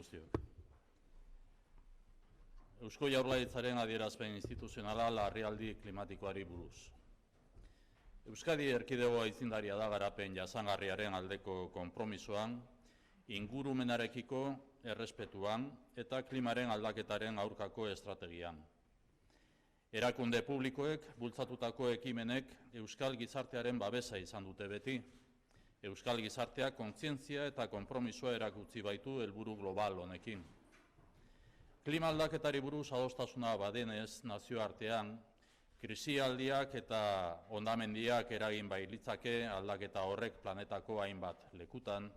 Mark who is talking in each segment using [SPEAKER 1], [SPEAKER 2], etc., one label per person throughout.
[SPEAKER 1] guztiok. Eusko Jaurlaritzaren adierazpen instituzionala larrialdi klimatikoari buruz. Euskadi erkidego aitzindaria da garapen jasangarriaren aldeko konpromisoan, ingurumenarekiko errespetuan eta klimaren aldaketaren aurkako estrategian. Erakunde publikoek bultzatutako ekimenek euskal gizartearen babesa izan dute beti. Euskal gizarteak kontzientzia eta konpromisoa erakutsi baitu helburu global honekin. Klima aldaketari buruz adostasuna badenez nazioartean, krisialdiak eta hondamendiak eragin bailitzake aldaketa horrek planetako hainbat lekutan,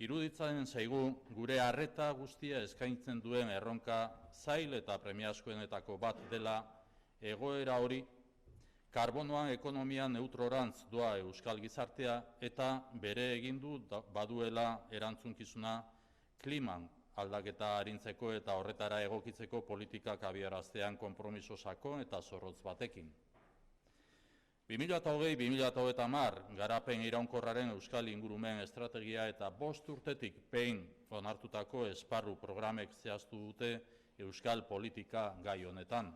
[SPEAKER 1] iruditzen zaigu gure arreta guztia eskaintzen duen erronka zail eta premiazkoenetako bat dela egoera hori, karbonoan ekonomia neutrorantz doa euskal gizartea eta bere egindu baduela erantzunkizuna kliman aldaketa arintzeko eta horretara egokitzeko politikak abiaraztean konpromiso sakon eta zorrotz batekin. 2020-2030 garapen iraunkorraren euskal ingurumen estrategia eta 5 urtetik behin onartutako esparru programek zehaztu dute euskal politika gai honetan.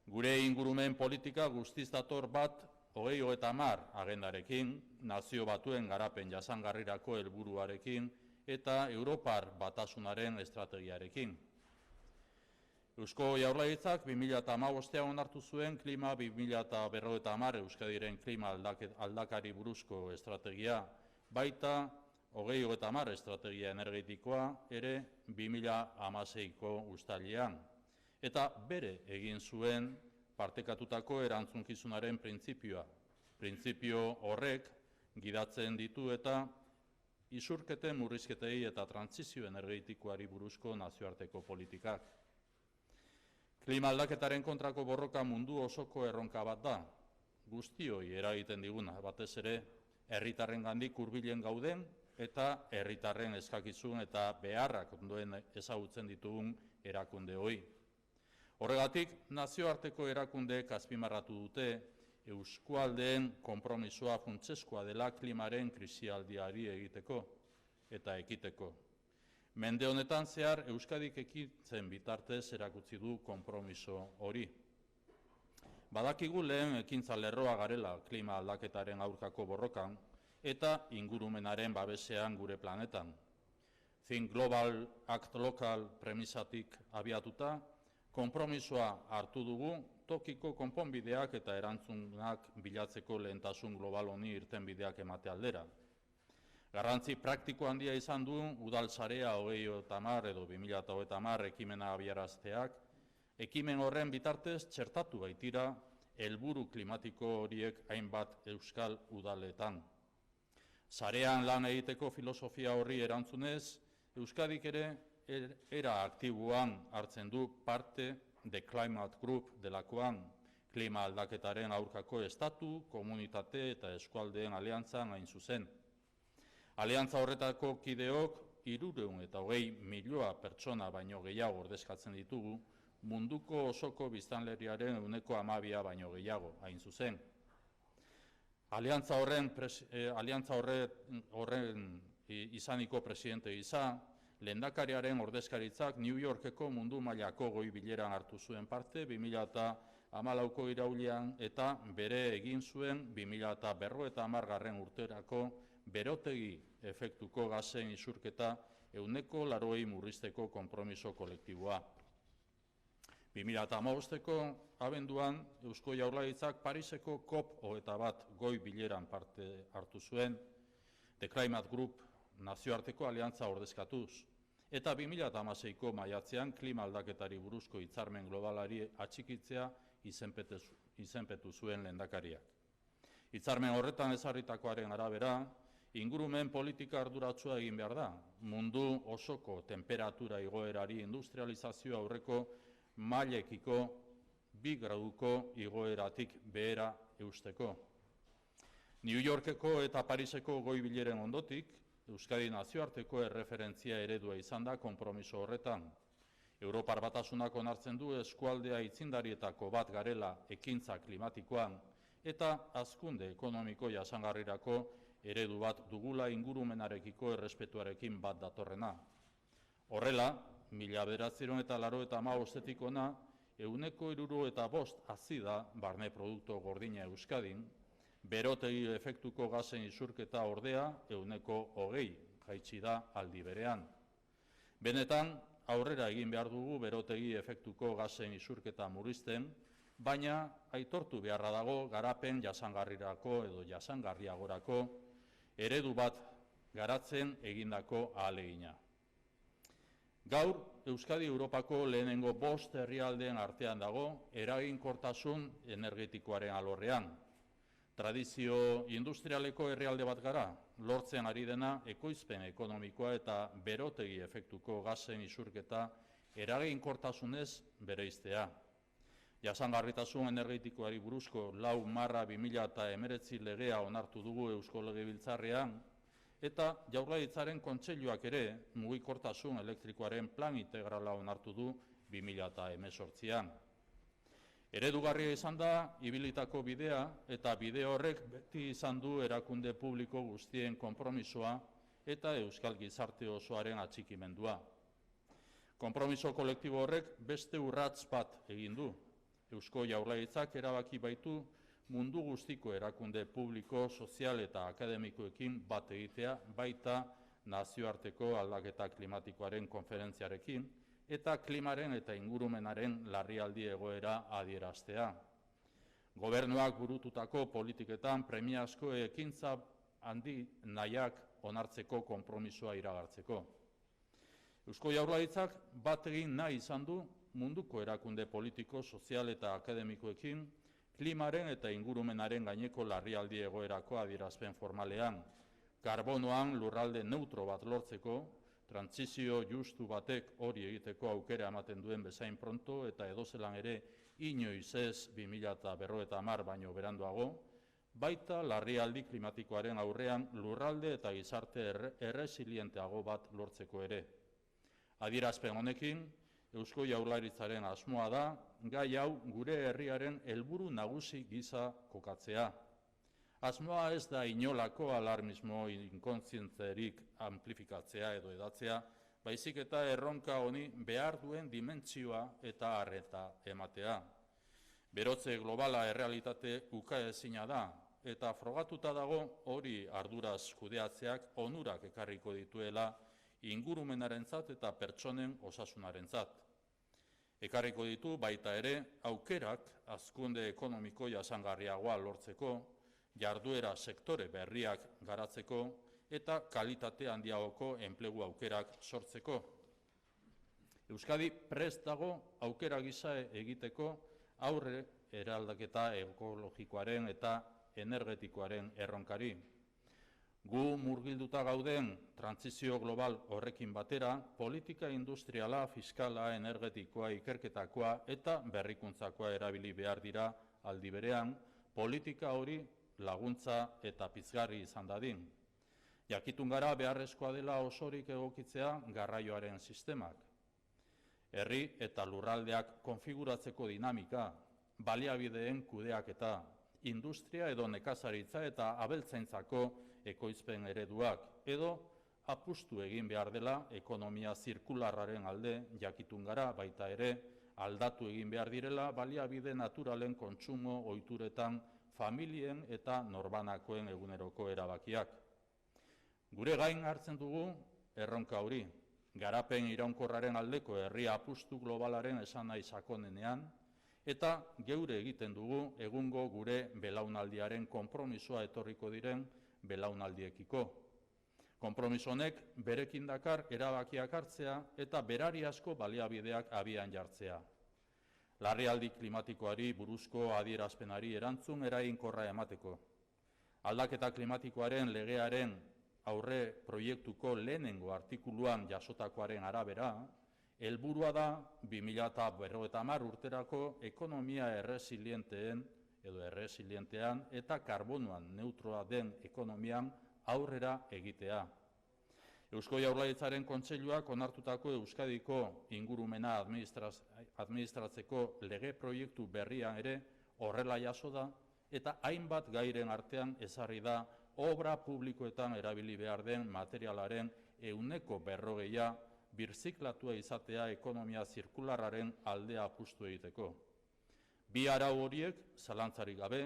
[SPEAKER 1] Gure ingurumen politika guztiz dator bat 2030 agendarekin, nazio batuen garapen jasangarrirako helburuarekin eta Europar batasunaren estrategiarekin. Eusko Jaurlaritzak 2015 onartu zuen klima 2050 Euskadiren klima aldakari buruzko estrategia, baita 2030 estrategia energetikoa ere 2016ko uztailean. Eta bere egin zuen partekatutako erantzunkizunaren printzipioa. Printzipio horrek gidatzen ditu eta isurketen murrizketei eta trantsizio energetikoari buruzko nazioarteko politikak. Klima aldaketaren kontrako borroka mundu osoko erronka bat da, guztioi eragiten diguna, batez ere herritarrengandik hurbilen gauden eta herritarren eskakizun eta beharrak ondoen ezagutzen ditugun erakunde hori. Horregatik, nazioarteko erakundeek azpimarratu dute eskualdeen konpromisoa funtsezkoa dela klimaren krisialdiari egiteko eta ekiteko. Mende honetan zehar Euskadik ekitzen bitartez erakutsi du konpromiso hori. Badakigu lehen ekintza lerroa garela klima aldaketaren aurkako borrokan eta ingurumenaren babesean gure planetan. Think Global, Act Local premisatik abiatuta, konpromisoa hartu dugu tokiko konponbideak eta erantzunak bilatzeko lehentasun global honi irtenbideak emate aldera. Garrantzi praktiko handia izan du udalsarea 2030 edo 2030 ekimena abiarazteak, ekimen horren bitartez txertatu baitira helburu klimatiko horiek hainbat euskal udaletan. Sarean lan egiteko filosofia horri erantzunez, Euskadik ere era aktiboan hartzen du parte The Climate Group delakoan, klima aldaketaren aurkako estatu, komunitate eta eskualdeen aliantzan hain zuzen. Aliantza horretako kideok 320 milioi pertsona baino gehiago ordezkatzen ditugu, munduko osoko biztanleriaren 12% baino gehiago hain zuzen. Aliantza horren izaniko presidente gisa, lehendakariaren ordezkaritzak New Yorkeko mundu mailako goi bileran hartu zuen parte 2014ko iraulean eta bere egin zuen 2050 urterako berotegi efektuko gasen isurketa 80% murrizteko konpromiso kolektiboa. 2015ko abenduan Eusko Jaurlaritzak Pariseko COP21 goi bileran parte hartu zuen, The Climate Group nazioarteko aliantza ordezkatuz, eta 2016ko maiatzean klima aldaketari buruzko hitzarmen globalari atxikitzea izenpetu zuen lehendakariak. Hitzarmen horretan ezarritakoaren arabera, ingurumen politika arduratsua egin behar da, mundu osoko temperatura igoerari industrializazio aurreko mailekiko 2 graduko igoeratik behera eusteko. New Yorkeko eta Pariseko goi bileren ondotik, Euskadi nazioarteko erreferentzia eredua izan da konpromiso horretan. Europar batasunak onartzen du eskualdea aitzindarietako bat garela ekintza klimatikoan eta hazkunde ekonomiko jasangarrirako eredu bat dugula ingurumenarekiko errespetuarekin bat datorrena. Horrela, 1985 hona, 65% hazi da barne produktu gordina Euskadin, berotegi efektuko gasen isurketa ordea 20% jaitsi da aldi berean. Benetan, aurrera egin behar dugu berotegi efektuko gasen isurketa murrizten, baina aitortu beharra dago garapen jasangarrirako edo jasangarriagorako eredu bat garatzen egindako ahalegina. Gaur, Euskadi Europako lehenengo 5 herrialdeen artean dago eraginkortasun energetikoaren alorrean. Tradizio industrialeko herrialde bat gara, lortzen ari dena ekoizpen ekonomikoa eta berotegi efektuko gasen isurketa eraginkortasunez bereiztea. Jasangarritasun energetikoari buruzko 4/2019 legea onartu dugu Eusko Legebiltzarrean, eta Jaurlaritzaren Kontseiluak ere mugikortasun elektrikoaren plan integrala onartu du 2018an. Eredugarria izan da ibilitako bidea, eta bide horrek beti izan du erakunde publiko guztien konpromisoa eta euskal gizarte osoaren atxikimendua. Konpromiso kolektibo horrek beste urrats bat egin du. Eusko Jaurlaritzak erabaki baitu mundu guztiko erakunde publiko, sozial eta akademikoekin bat egitea, baita nazioarteko aldaketa klimatikoaren konferentziarekin eta klimaren eta ingurumenaren larrialdi egoera adieraztea. Gobernuak burututako politiketan premiazko ekintza handi nahiak onartzeko konpromisoa iragartzeko. Eusko Jaurlaritzak bat egin nahi izan du munduko erakunde politiko, sozial eta akademikoekin klimaren eta ingurumenaren gaineko larrialdi egoerako adierazpen formalean, karbonoan lurralde neutro bat lortzeko, trantsizio justu batek hori egiteko aukera ematen duen bezain pronto eta edozelan ere inoiz ez 2050 baino beranduago, baita larrialdi klimatikoaren aurrean lurralde eta gizarte erresilienteago bat lortzeko ere. Adierazpen honekin, Eusko Jaurlaritzaren asmoa da, gai hau gure herriaren helburu nagusi gisa kokatzea. Asmoa ez da inolako alarmismo inkontzientzerik amplifikatzea edo edatzea, baizik eta erronka honi behar duen dimentsioa eta arreta ematea. Berotze globala errealitate ukaezina da, eta frogatuta dago hori arduraz kudeatzeak onurak ekarriko dituela ingurumenarentzat eta pertsonen osasunarentzat. Ekarriko ditu baita ere aukerak hazkunde ekonomiko jasangarriagoa lortzeko, jarduera sektore berriak garatzeko eta kalitate handiagoko enplegu aukerak sortzeko. Euskadi prest dago aukera gisa egiteko aurre eraldaketa ekologikoaren eta energetikoaren erronkari. Gu murgilduta gauden trantsizio global horrekin batera, politika industriala, fiskala, energetikoa, ikerketakoa eta berrikuntzakoa erabili behar dira aldi berean, politika hori laguntza eta pizgarri izan dadin. Jakitun gara beharrezkoa dela osorik egokitzea garraioaren sistemak. Herri eta lurraldeak konfiguratzeko dinamika, baliabideen kudeaketa, industria edo nekazaritza eta abeltzaintzako ekoizpen ereduak, edo apustu egin behar dela ekonomia zirkularraren alde jakitun gara, baita ere aldatu egin behar direla baliabide naturalen kontsumo ohituretan familien eta norbanakoen eguneroko erabakiak. Gure gain hartzen dugu erronka hori, garapen iraunkorraren aldeko herri apustu globalaren esanahi sakonenean, eta geure egiten dugu egungo gure belaunaldiaren konpromisoa etorriko diren belaunaldiekiko. Konpromiso honek berekin dakar erabakiak hartzea eta berariazko baliabideak abian jartzea. Larrialdi klimatikoari buruzko adierazpenari erantzun eraginkorra emateko. Aldaketa klimatikoaren legearen aurre proiektuko lehenengo artikuluan jasotakoaren arabera, helburua da 2050 urterako ekonomia erresilientean eta karbonoan neutroa den ekonomian aurrera egitea. Eusko Jaurlaritzaren Kontseiluak onartutako Euskadiko ingurumena administratzeko lege proiektu berrian ere horrela jaso da, eta hainbat gairen artean ezarri da obra publikoetan erabili behar den materialaren 40% birziklatua izatea ekonomia zirkularraren aldea apustu egiteko. Bi arau horiek, zalantzarik gabe,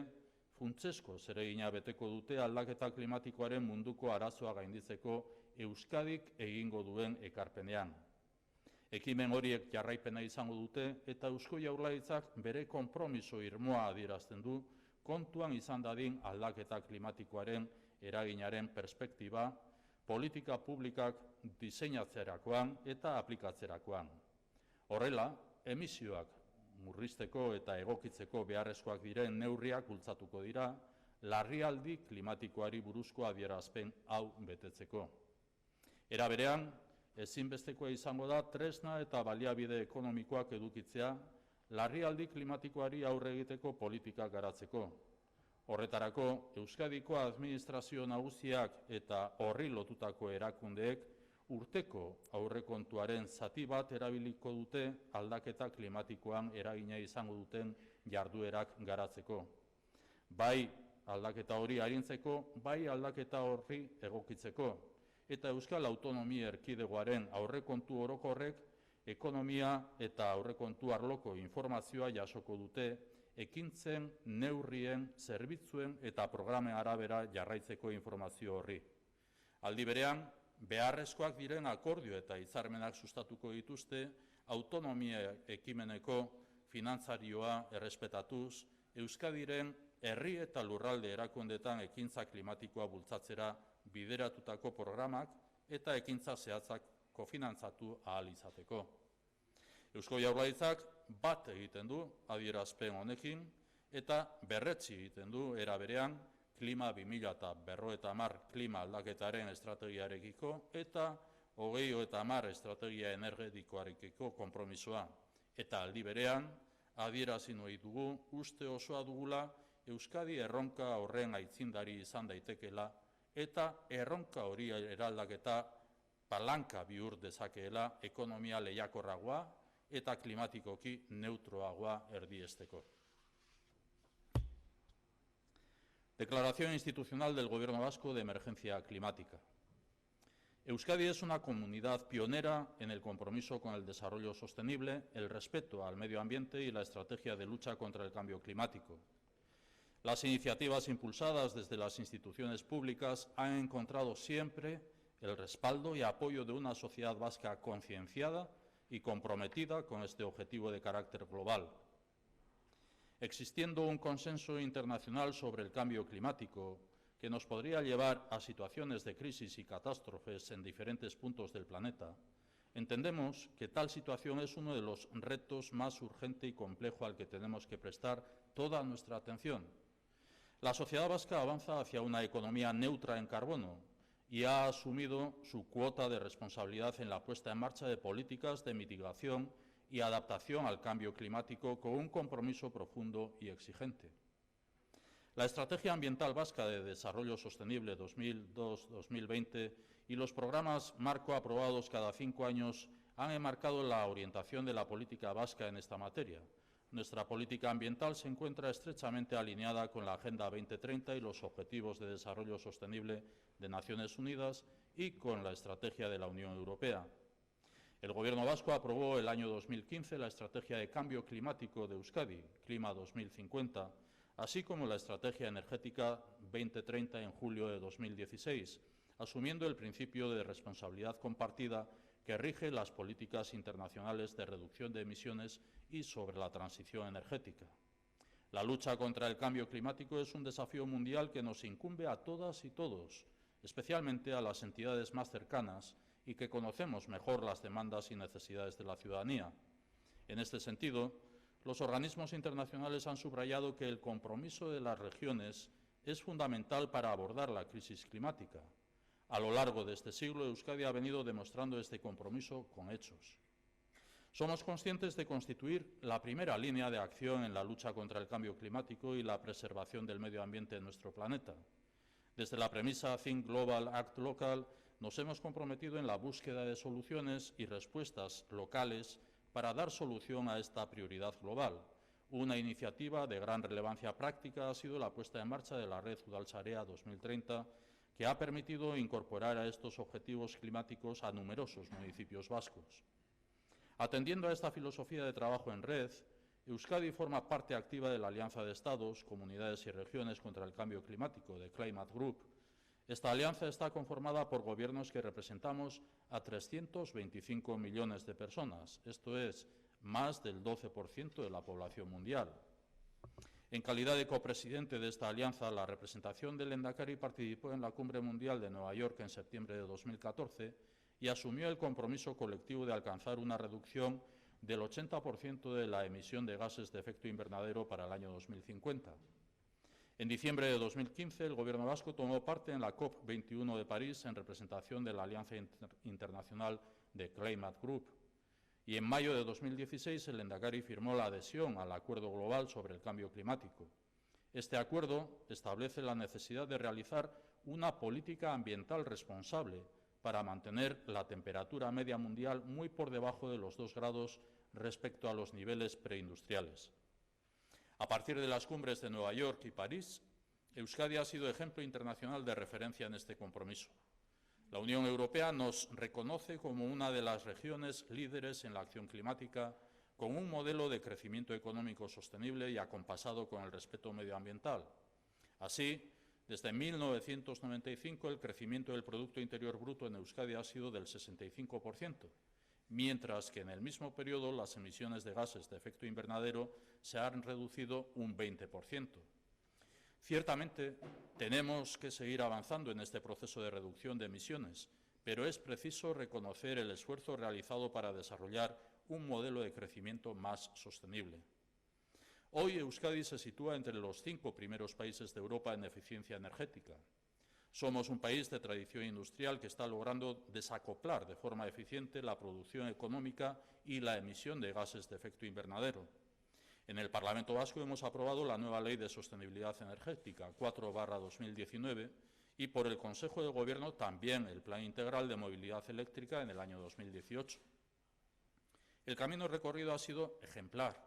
[SPEAKER 1] funtsezko zeregina beteko dute aldaketa klimatikoaren munduko arazoa gainditzeko Euskadik egingo duen ekarpenean. Ekimen horiek jarraipena izango dute eta Eusko Jaurlaritzak bere konpromiso irmoa adierazten du kontuan izan dadin aldaketa klimatikoaren eraginaren perspektiba, politika publikak diseinatzerakoan eta aplikatzerakoan. Horrela, emisioak murrizteko eta egokitzeko beharrezkoak diren neurriak bultzatuko dira, larrialdi klimatikoari buruzko adierazpen hau betetzeko. Era berean, ezinbestekoa izango da tresna eta baliabide ekonomikoak edukitzea, larrialdi klimatikoari aurre egiteko politikak garatzeko. Horretarako, Euskadiko administrazio nagusiak eta horri lotutako erakundeek urteko aurrekontuaren zati bat erabiliko dute aldaketa klimatikoan eragina izango duten jarduerak garatzeko. Bai aldaketa hori arintzeko, bai aldaketa horri egokitzeko. Eta Euskal Autonomia Erkidegoaren aurrekontu orokorrek ekonomia eta aurrekontu arloko informazioa jasoko dute ekintzen, neurrien, zerbitzuen eta programen arabera jarraitzeko informazio horri. Aldi berean, beharrezkoak diren akordio eta hitzarmenak sustatuko dituzte autonomia ekimeneko finantzarioa errespetatuz, Euskadiren herri eta lurralde erakundeetan ekintza klimatikoa bultzatzera bideratutako programak eta ekintza zehatzak kofinantzatu ahal izateko. Eusko Jaurlaritzak bat egiten du adierazpen honekin eta berretsi egiten du era berean Klima 2050 klima aldaketaren estrategiarekiko eta 2030 estrategia energetikoarekiko konpromisoa. Eta aldi berean adierazi nahi dugu uste osoa dugula Euskadi erronka horren aitzindari izan daitekeela eta erronka hori eraldaketa palanka bihur dezakeela ekonomia lehiakorragoa eta klimatikoki neutroagoa erdiesteko. Declaración institucional del Gobierno Vasco de emergencia climática. Euskadi es una comunidad pionera en el compromiso con el desarrollo sostenible, el respeto al medio ambiente y la estrategia de lucha contra el cambio climático. Las iniciativas impulsadas desde las instituciones públicas han encontrado siempre el respaldo y apoyo de una sociedad vasca concienciada y comprometida con este objetivo de carácter global. Existiendo un consenso internacional sobre el cambio climático que nos podría llevar a situaciones de crisis y catástrofes en diferentes puntos del planeta, entendemos que tal situación es uno de los retos más urgente y complejo al que tenemos que prestar toda nuestra atención. La sociedad vasca avanza hacia una economía neutra en carbono y ha asumido su cuota de responsabilidad en la puesta en marcha de políticas de mitigación y adaptación al cambio climático con un compromiso profundo y exigente. La Estrategia Ambiental Vasca de Desarrollo Sostenible 2002-2020 y los programas marco aprobados cada 5 años han enmarcado la orientación de la política vasca en esta materia. Nuestra política ambiental se encuentra estrechamente alineada con la Agenda 2030 y los Objetivos de Desarrollo Sostenible de Naciones Unidas y con la Estrategia de la Unión Europea. El Gobierno vasco aprobó el año 2015 la Estrategia de Cambio Climático de Euskadi, Clima 2050, así como la Estrategia Energética 2030 en julio de 2016, asumiendo el principio de responsabilidad compartida que rige las políticas internacionales de reducción de emisiones y sobre la transición energética. La lucha contra el cambio climático es un desafío mundial que nos incumbe a todas y todos, especialmente a las entidades más cercanas y que conocemos mejor las demandas y necesidades de la ciudadanía. En este sentido, los organismos internacionales han subrayado que el compromiso de las regiones es fundamental para abordar la crisis climática. A lo largo de este siglo, Euskadi ha venido demostrando este compromiso con hechos. Somos conscientes de constituir la primera línea de acción en la lucha contra el cambio climático y la preservación del medio ambiente en nuestro planeta. Desde la premisa Think Global, Act Local, nos hemos comprometido en la búsqueda de soluciones y respuestas locales para dar solución a esta prioridad global. Una iniciativa de gran relevancia práctica ha sido la puesta en marcha de la Red Udalsarea 2030, que ha permitido incorporar a estos objetivos climáticos a numerosos municipios vascos. Atendiendo a esta filosofía de trabajo en red, Euskadi forma parte activa de la Alianza de Estados, Comunidades y Regiones contra el Cambio Climático, de Climate Group. Esta alianza está conformada por gobiernos que representamos a 325 millones de personas, esto es, más del 12% de la población mundial. En calidad de copresidente de esta alianza, la representación del Lehendakari participó en la Cumbre Mundial de Nueva York en septiembre de 2014 y asumió el compromiso colectivo de alcanzar una reducción del 80% de la emisión de gases de efecto invernadero para el año 2050. En diciembre de 2015, el Gobierno vasco tomó parte en la COP21 de París en representación de la Alianza Internacional de Climate Group. Y en mayo de 2016 el Lehendakari firmó la adhesión al Acuerdo Global sobre el Cambio Climático. Este acuerdo establece la necesidad de realizar una política ambiental responsable para mantener la temperatura media mundial muy por debajo de los 2 grados respecto a los niveles preindustriales. A partir de las cumbres de Nueva York y París, Euskadi ha sido ejemplo internacional de referencia en este compromiso. La Unión Europea nos reconoce como una de las regiones líderes en la acción climática, con un modelo de crecimiento económico sostenible y acompasado con el respeto medioambiental. Así, desde 1995 el crecimiento del Producto Interior Bruto en Euskadi ha sido del 65%, mientras que en el mismo periodo las emisiones de gases de efecto invernadero se han reducido un 20%. Ciertamente, tenemos que seguir avanzando en este proceso de reducción de emisiones, pero es preciso reconocer el esfuerzo realizado para desarrollar un modelo de crecimiento más sostenible. Hoy Euskadi se sitúa entre los 5 primeros países de Europa en eficiencia energética. Somos un país de tradición industrial que está logrando desacoplar de forma eficiente la producción económica y la emisión de gases de efecto invernadero. En el Parlamento Vasco hemos aprobado la nueva Ley de Sostenibilidad Energética 4/2019 y por el Consejo de Gobierno también el Plan Integral de Movilidad Eléctrica en el año 2018. El camino recorrido ha sido ejemplar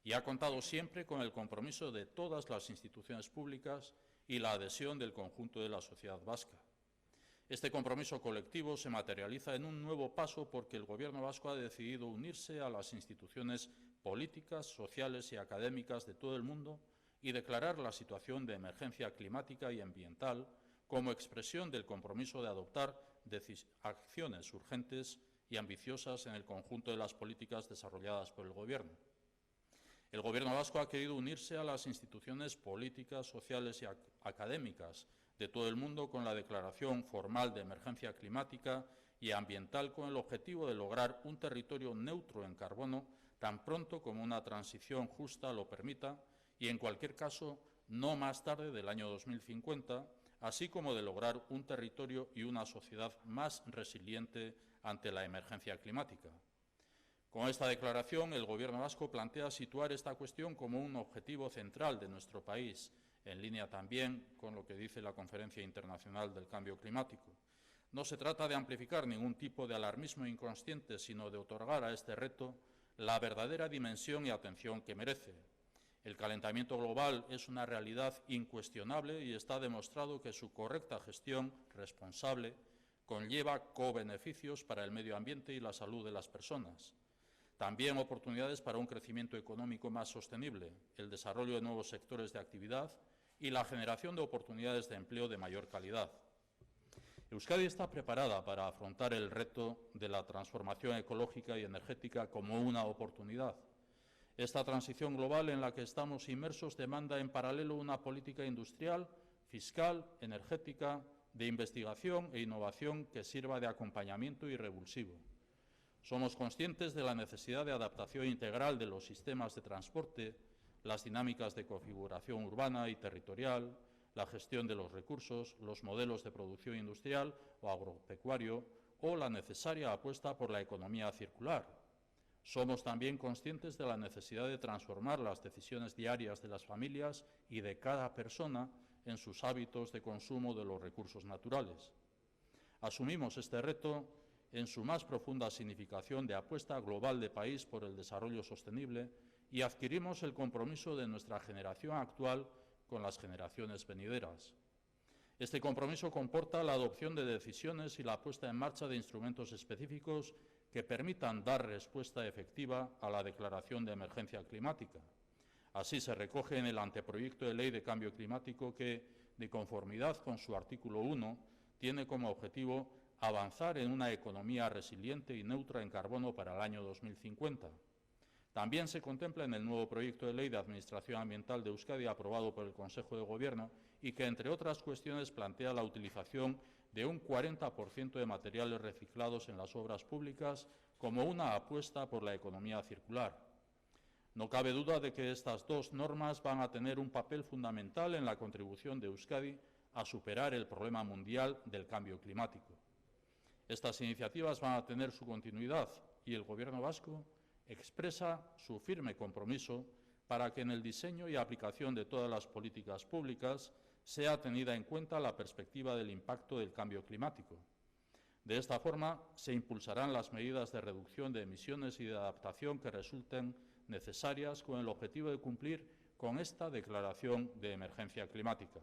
[SPEAKER 1] y ha contado siempre con el compromiso de todas las instituciones públicas y la adhesión del conjunto de la sociedad vasca. Este compromiso colectivo se materializa en un nuevo paso porque el Gobierno vasco ha decidido unirse a las instituciones políticas, sociales y académicas de todo el mundo y declarar la situación de emergencia climática y ambiental como expresión del compromiso de adoptar acciones urgentes y ambiciosas en el conjunto de las políticas desarrolladas por el Gobierno. El Gobierno vasco ha querido unirse a las instituciones políticas, sociales y académicas de todo el mundo con la declaración formal de emergencia climática y ambiental con el objetivo de lograr un territorio neutro en carbono tan pronto como una transición justa lo permita y, en cualquier caso, no más tarde del año 2050, así como de lograr un territorio y una sociedad más resiliente ante la emergencia climática. Con esta declaración, el Gobierno vasco plantea situar esta cuestión como un objetivo central de nuestro país, en línea también con lo que dice la Conferencia Internacional del Cambio Climático. No se trata de amplificar ningún tipo de alarmismo inconsciente, sino de otorgar a este reto la verdadera dimensión y atención que merece. El calentamiento global es una realidad incuestionable y está demostrado que su correcta gestión responsable conlleva co-beneficios para el medio ambiente y la salud de las personas. También oportunidades para un crecimiento económico más sostenible, el desarrollo de nuevos sectores de actividad y la generación de oportunidades de empleo de mayor calidad. Euskadi está preparada para afrontar el reto de la transformación ecológica y energética como una oportunidad. Esta transición global en la que estamos inmersos demanda en paralelo una política industrial, fiscal, energética, de investigación e innovación que sirva de acompañamiento y revulsivo. Somos conscientes de la necesidad de adaptación integral de los sistemas de transporte, las dinámicas de configuración urbana y territorial, la gestión de los recursos, los modelos de producción industrial o agropecuario o la necesaria apuesta por la economía circular. Somos también conscientes de la necesidad de transformar las decisiones diarias de las familias y de cada persona en sus hábitos de consumo de los recursos naturales. Asumimos este reto en su más profunda significación de apuesta global de país por el desarrollo sostenible y adquirimos el compromiso de nuestra generación actual con las generaciones venideras. Este compromiso comporta la adopción de decisiones y la puesta en marcha de instrumentos específicos que permitan dar respuesta efectiva a la declaración de emergencia climática. Así se recoge en el anteproyecto de ley de cambio climático que, de conformidad con su artículo 1, tiene como objetivo avanzar en una economía resiliente y neutra en carbono para el año 2050. También se contempla en el nuevo proyecto de ley de Administración Ambiental de Euskadi, aprobado por el Consejo de Gobierno, y que, entre otras cuestiones, plantea la utilización de un 40% de materiales reciclados en las obras públicas como una apuesta por la economía circular. No cabe duda de que estas dos normas van a tener un papel fundamental en la contribución de Euskadi a superar el problema mundial del cambio climático. Estas iniciativas van a tener su continuidad y el Gobierno vasco expresa su firme compromiso para que en el diseño y aplicación de todas las políticas públicas sea tenida en cuenta la perspectiva del impacto del cambio climático. De esta forma, se impulsarán las medidas de reducción de emisiones y de adaptación que resulten necesarias con el objetivo de cumplir con esta declaración de emergencia climática.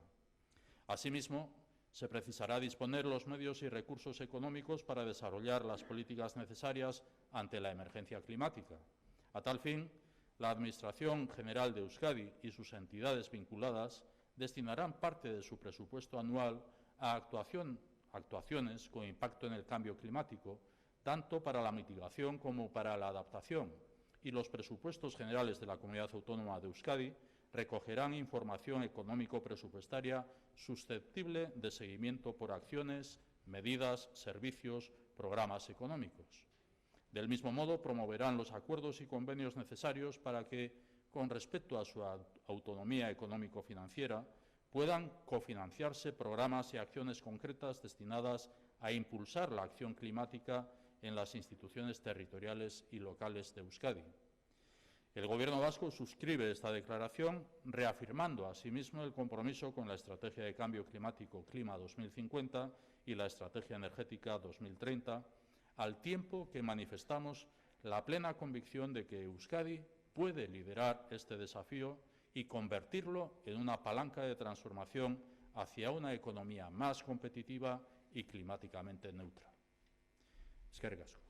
[SPEAKER 1] Asimismo, se precisará disponer los medios y recursos económicos para desarrollar las políticas necesarias ante la emergencia climática. A tal fin, la Administración General de Euskadi y sus entidades vinculadas destinarán parte de su presupuesto anual a actuaciones con impacto en el cambio climático, tanto para la mitigación como para la adaptación, y los presupuestos generales de la Comunidad Autónoma de Euskadi recogerán información económico-presupuestaria susceptible de seguimiento por acciones, medidas, servicios, programas económicos. Del mismo modo, promoverán los acuerdos y convenios necesarios para que, con respecto a su autonomía económico-financiera, puedan cofinanciarse programas y acciones concretas destinadas a impulsar la acción climática en las instituciones territoriales y locales de Euskadi. El Gobierno vasco suscribe esta declaración, reafirmando asimismo el compromiso con la Estrategia de Cambio Climático Clima 2050 y la Estrategia Energética 2030, al tiempo que manifestamos la plena convicción de que Euskadi puede liderar este desafío y convertirlo en una palanca de transformación hacia una economía más competitiva y climáticamente neutra. Eskerrik asko.